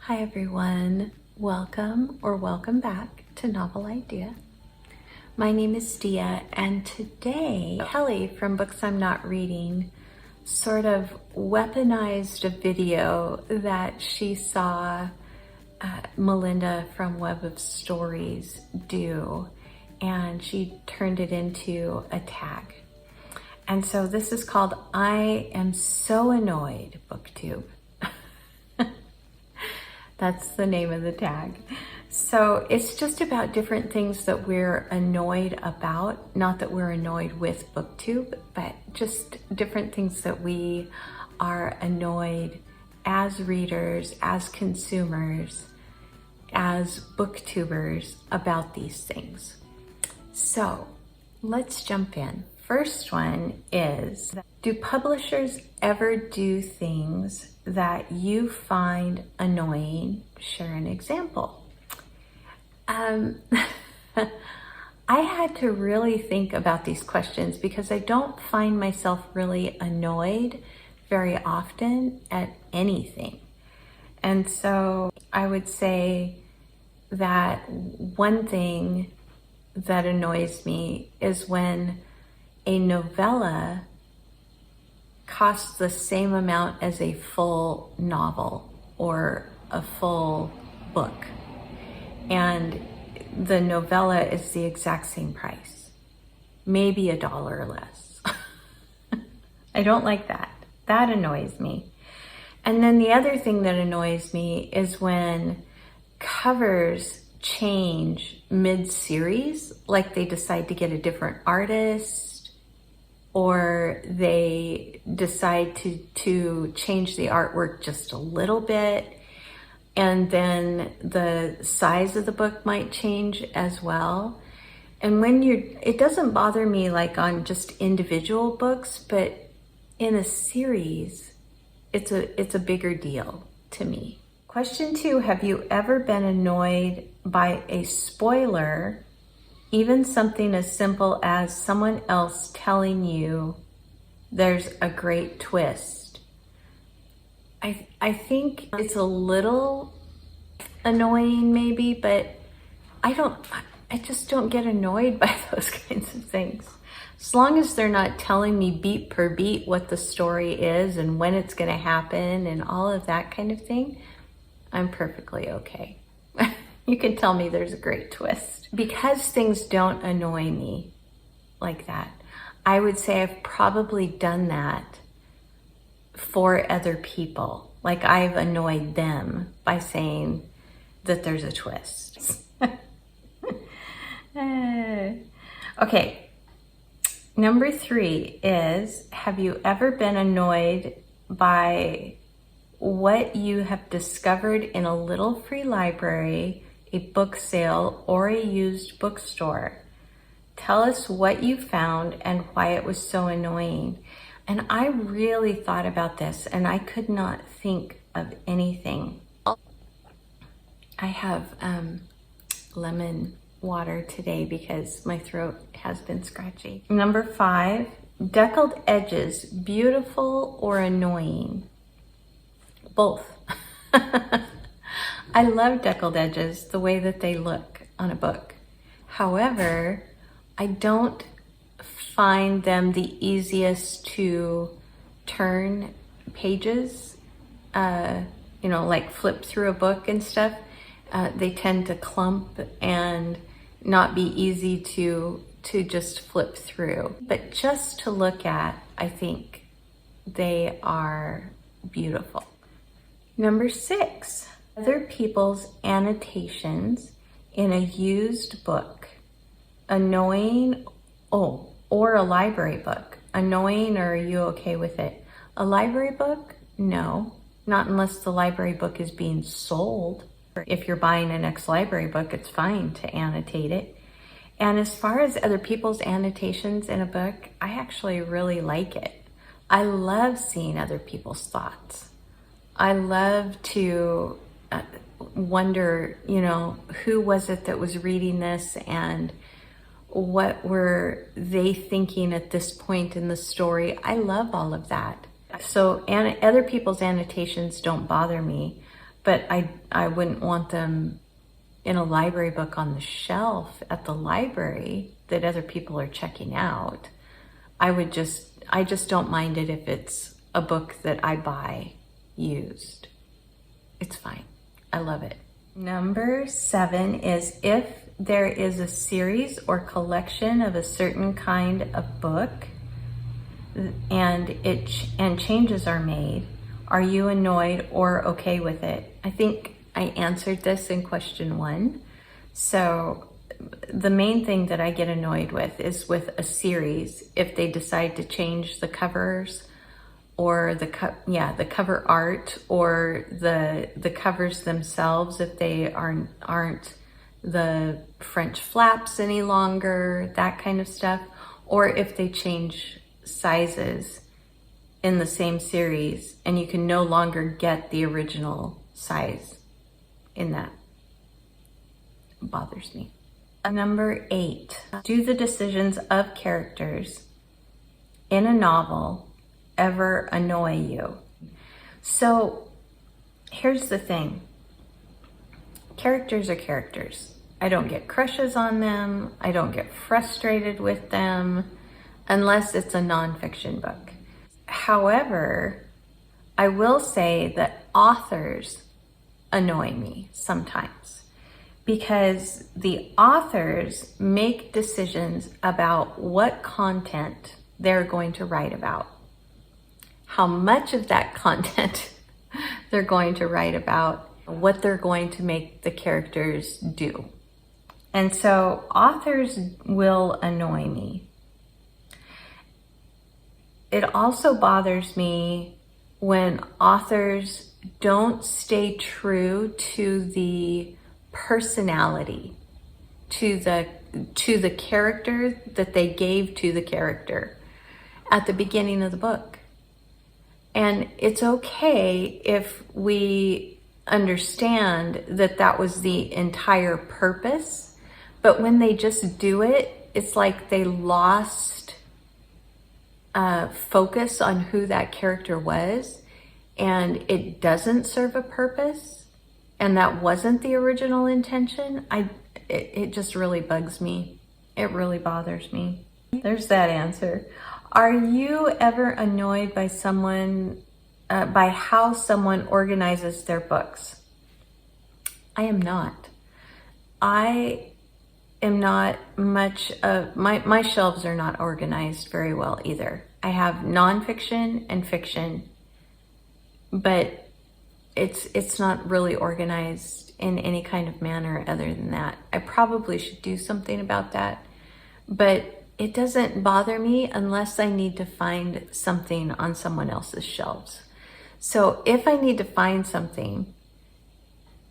Hi everyone, welcome back to Novel Idea. My name is Dia, and today Kelly from Books I'm Not Reading sort of weaponized a video that she saw Melinda from Web of Stories do, and she turned it into a tag. And so this is called I Am So Annoyed BookTube. That's the name of the tag. So it's just about different things that we're annoyed about. Not that we're annoyed with BookTube, but just different things that we are annoyed as readers, as consumers, as booktubers about these things. So let's jump in. First one is, do publishers ever do things that you find annoying? Share an example. I had to really think about these questions because I don't find myself really annoyed very often at anything. And so I would say that one thing that annoys me is when a novella costs the same amount as a full novel or a full book, and the novella is the exact same price, maybe $1 less. I don't like that. That annoys me. And then the other thing that annoys me is when covers change mid-series, like they decide to get a different artist, or they decide to change the artwork just a little bit, and then the size of the book might change as well. And when it doesn't bother me like on just individual books, but in a series, it's a bigger deal to me. Question 2, have you ever been annoyed by a spoiler? Even something as simple as someone else telling you there's a great twist. I think it's a little annoying maybe, but I just don't get annoyed by those kinds of things. As long as they're not telling me beat per beat what the story is and when it's gonna happen and all of that kind of thing, I'm perfectly okay. You can tell me there's a great twist. Because things don't annoy me like that, I would say I've probably done that for other people. Like I've annoyed them by saying that there's a twist. Okay, number 3 is, have you ever been annoyed by what you have discovered in a little free library, a book sale, or a used bookstore? Tell us what you found and why it was so annoying. And I really thought about this and I could not think of anything. I have lemon water today because my throat has been scratchy. Number 5, deckled edges, beautiful or annoying? Both. I love deckled edges, the way that they look on a book. However, I don't find them the easiest to turn pages, like flip through a book and stuff. They tend to clump and not be easy to just flip through. But just to look at, I think they are beautiful. Number 6, other people's annotations in a used book. Annoying, or a library book. Annoying, or are you okay with it? A library book? No, not unless the library book is being sold. If you're buying an ex-library book, it's fine to annotate it. And as far as other people's annotations in a book, I actually really like it. I love seeing other people's thoughts. I love to wonder, who was it that was reading this and what were they thinking at this point in the story? I love all of that. So other people's annotations don't bother me, but I wouldn't want them in a library book on the shelf at the library that other people are checking out. I just don't mind it if it's a book that I buy used. It's fine. I love it. Number 7 is if there is a series or collection of a certain kind of book and changes are made, are you annoyed or okay with it? I think I answered this in question 1. So the main thing that I get annoyed with is with a series, if they decide to change the covers or the cover art or the covers themselves, if they aren't the French flaps any longer, that kind of stuff, or if they change sizes in the same series and you can no longer get the original size in that. It bothers me. Number 8, do the decisions of characters in a novel ever annoy you? So here's the thing. Characters are characters. I don't get crushes on them. I don't get frustrated with them unless it's a nonfiction book. However, I will say that authors annoy me sometimes because the authors make decisions about what content they're going to write about, how much of that content they're going to write about, what they're going to make the characters do. And so authors will annoy me. It also bothers me when authors don't stay true to the personality, to the character that they gave to the character at the beginning of the book. And it's okay if we understand that that was the entire purpose, but when they just do it, it's like they lost focus on who that character was, and it doesn't serve a purpose, and that wasn't the original intention. It just really bugs me. It really bothers me. There's that answer. Are you ever annoyed by someone, by how someone organizes their books? I am not. I am not much of, my shelves are not organized very well either. I have nonfiction and fiction, but it's not really organized in any kind of manner other than that. I probably should do something about that, but it doesn't bother me unless I need to find something on someone else's shelves. So if I need to find something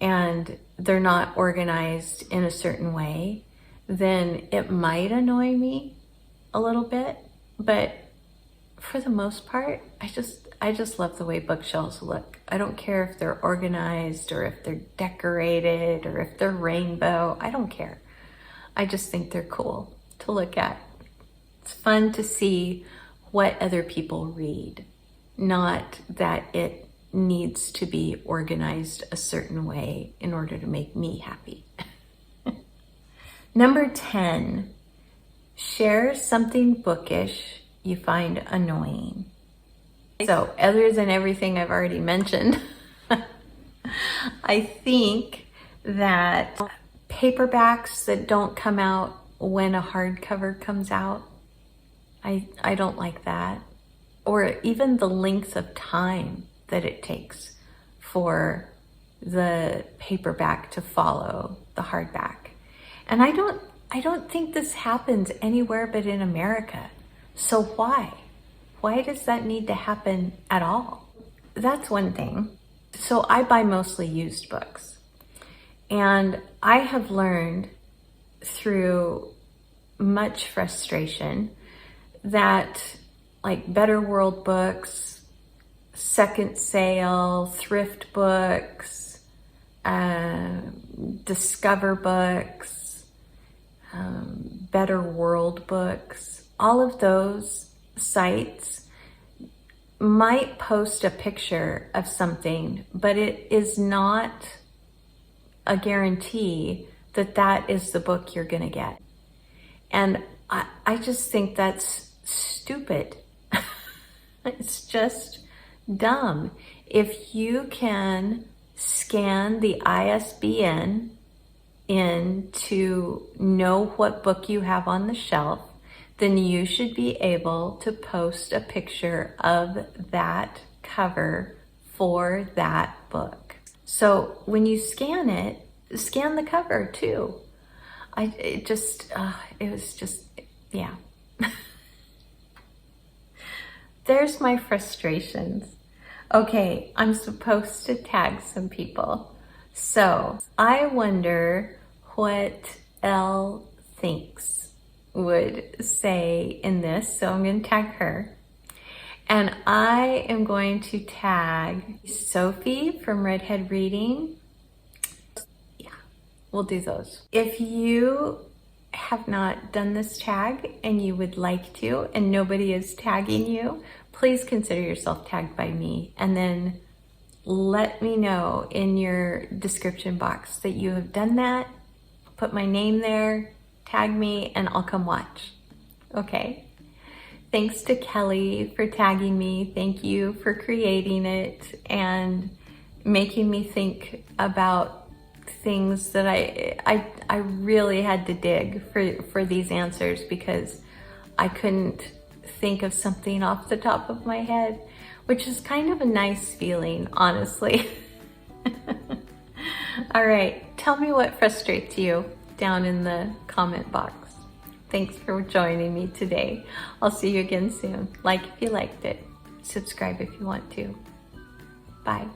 and they're not organized in a certain way, then it might annoy me a little bit, but for the most part, I just love the way bookshelves look. I don't care if they're organized or if they're decorated or if they're rainbow. I don't care. I just think they're cool to look at. It's fun to see what other people read, not that it needs to be organized a certain way in order to make me happy. Number 10, share something bookish you find annoying. So other than everything I've already mentioned, I think that paperbacks that don't come out when a hardcover comes out, I don't like that. Or even the length of time that it takes for the paperback to follow the hardback. And I don't think this happens anywhere but in America. So why? Why does that need to happen at all? That's one thing. So I buy mostly used books. And I have learned through much frustration that like Better World books, Second Sale, thrift books, Discover books, Better World books, all of those sites might post a picture of something, but it is not a guarantee that that is the book you're going to get. And I just think that's stupid. It's just dumb. If you can scan the ISBN in to know what book you have on the shelf, then you should be able to post a picture of that cover for that book. So when you scan it, scan the cover too. It was just, yeah. There's my frustrations. Okay, I'm supposed to tag some people. So I wonder what Elle thinks would say in this. So I'm going to tag her. And I am going to tag Sophie from Redhead Reading. Yeah, we'll do those. If you have not done this tag and you would like to, and nobody is tagging you, please consider yourself tagged by me, and then let me know in your description box that you have done that. Put my name there, tag me, and I'll come watch. Okay? Thanks to Kelly for tagging me. Thank you for creating it and making me think about things that I really had to dig for these answers, because I couldn't think of something off the top of my head, which is kind of a nice feeling, honestly. All right, tell me what frustrates you down in the comment box. Thanks for joining me today. I'll see you again soon. Like if you liked it, subscribe if you want to. Bye.